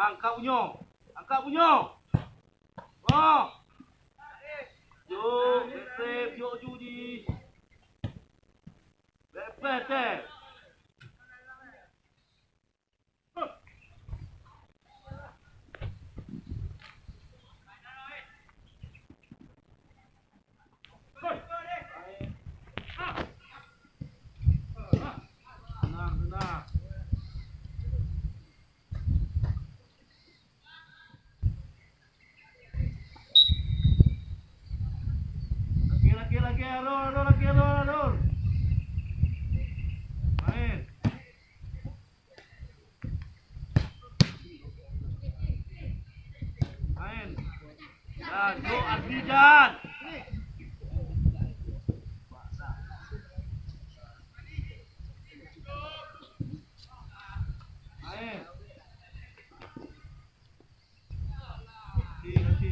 Angkat punya. Angkat punya. Oh. Jom, bep, jom judi. Bep, teh. Tenang. Lagi, alur. Main. Ya, Jo Ardijan. Main. Nanti.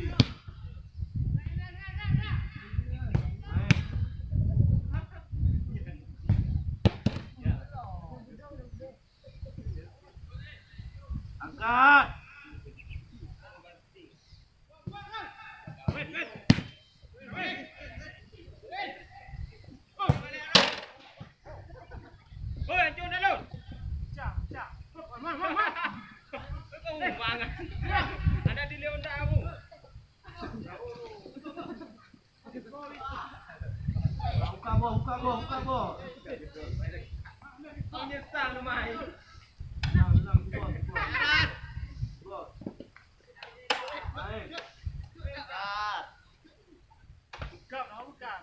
Angkat. Ada di Leon tahu. Buka gol. Menyesal main. Tenang, gol. Main. Buka.